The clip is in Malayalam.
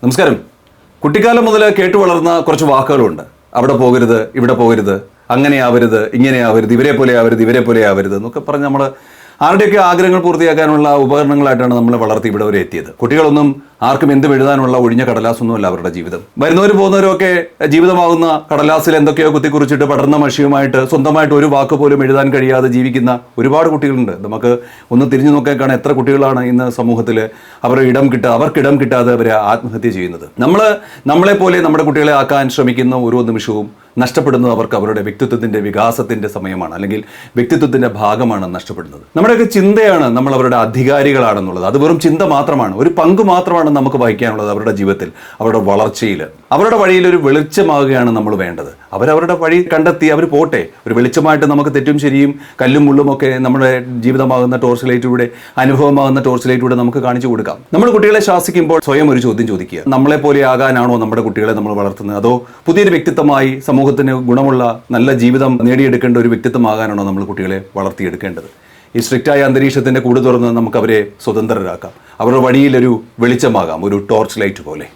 നമസ്കാരം. കുട്ടിക്കാലം മുതൽ കേട്ടു വളർന്ന കുറച്ച് വാക്കുകളുണ്ട്. അവിടെ പോകരുത്, ഇവിടെ പോകരുത്, അങ്ങനെ ആവരുത്, ഇങ്ങനെ ആവരുത്, ഇവരെ പോലെ ആവരുത് എന്നൊക്കെ പറഞ്ഞ് നമ്മൾ ആരുടെയൊക്കെ ആഗ്രഹങ്ങൾ പൂർത്തിയാക്കാനുള്ള ഉപകരണങ്ങളായിട്ടാണ് നമ്മൾ വളർത്തി ഇവിടെ വരെ എത്തിയത്. കുട്ടികളൊന്നും ആർക്കും എന്തും എഴുതാനുള്ള ഒഴിഞ്ഞ കടലാസൊന്നുമല്ല അവരുടെ ജീവിതം. വരുന്നവരും പോകുന്നവരും ഒക്കെ ജീവിതമാകുന്ന കടലാസിൽ എന്തൊക്കെയോ കുത്തിക്കുറിച്ചിട്ട് പടർന്ന മഷിയുമായിട്ട് സ്വന്തമായിട്ട് ഒരു വാക്ക് പോലും എഴുതാൻ കഴിയാതെ ജീവിക്കുന്ന ഒരുപാട് കുട്ടികളുണ്ട്. നമുക്ക് ഒന്ന് തിരിഞ്ഞു നോക്കാൻ കാണാൻ എത്ര കുട്ടികളാണ് ഇന്ന് സമൂഹത്തിൽ അവർക്ക് ഇടം കിട്ടാതെ അവർ ആത്മഹത്യ ചെയ്യുന്നത്. നമ്മളെപ്പോലെ നമ്മുടെ കുട്ടികളെ ആക്കാൻ ശ്രമിക്കുന്ന ഓരോ നിമിഷവും നഷ്ടപ്പെടുന്നത് അവർക്ക് അവരുടെ വ്യക്തിത്വത്തിൻ്റെ വികാസത്തിൻ്റെ സമയമാണ്, അല്ലെങ്കിൽ വ്യക്തിത്വത്തിൻ്റെ ഭാഗമാണ് നഷ്ടപ്പെടുന്നത്. നമ്മുടെയൊക്കെ ചിന്തയാണ് നമ്മൾ അവരുടെ അധികാരികളാണെന്നുള്ളത്. അത് വെറും ചിന്ത മാത്രമാണ്, ഒരു പങ്ക് മാത്രമാണ് നമുക്ക് വഹിക്കാനുള്ളത് അവരുടെ ജീവിതത്തിൽ, അവരുടെ വളർച്ചയിൽ. അവരുടെ വഴിയിൽ ഒരു വെളിച്ചമാകുകയാണ് നമ്മൾ വേണ്ടത്. അവരവരുടെ വഴി കണ്ടെത്തി അവർ പോട്ടെ. ഒരു വെളിച്ചമായിട്ട് നമുക്ക് തെറ്റും ശരിയും കല്ലും മുള്ളും ഒക്കെ നമ്മുടെ ജീവിതമാകുന്ന ടോർച്ച് ലൈറ്റിലൂടെ, അനുഭവമാകുന്ന ടോർച്ച് ലൈറ്റിലൂടെ നമുക്ക് കാണിച്ചു കൊടുക്കാം. നമ്മൾ കുട്ടികളെ ശാസിക്കുമ്പോൾ സ്വയം ഒരു ചോദ്യം ചോദിക്കുക: നമ്മളെപ്പോലെ ആകാനാണോ നമ്മുടെ കുട്ടികളെ നമ്മൾ വളർത്തുന്നത്, അതോ പുതിയൊരു വ്യക്തിത്വമായി സമൂഹത്തിന് ഗുണമുള്ള നല്ല ജീവിതം നേടിയെടുക്കേണ്ട ഒരു വ്യക്തിത്വമാകാനാണോ നമ്മൾ കുട്ടികളെ വളർത്തിയെടുക്കേണ്ടത്? ഈ സ്ട്രിക്റ്റായ അന്തരീക്ഷത്തിൻ്റെ കൂട് തുറന്ന് നമുക്ക് അവരെ സ്വതന്ത്രരാക്കാം. അവരുടെ വഴിയിലൊരു വെളിച്ചമാകാം, ഒരു ടോർച്ച് ലൈറ്റ് പോലെ.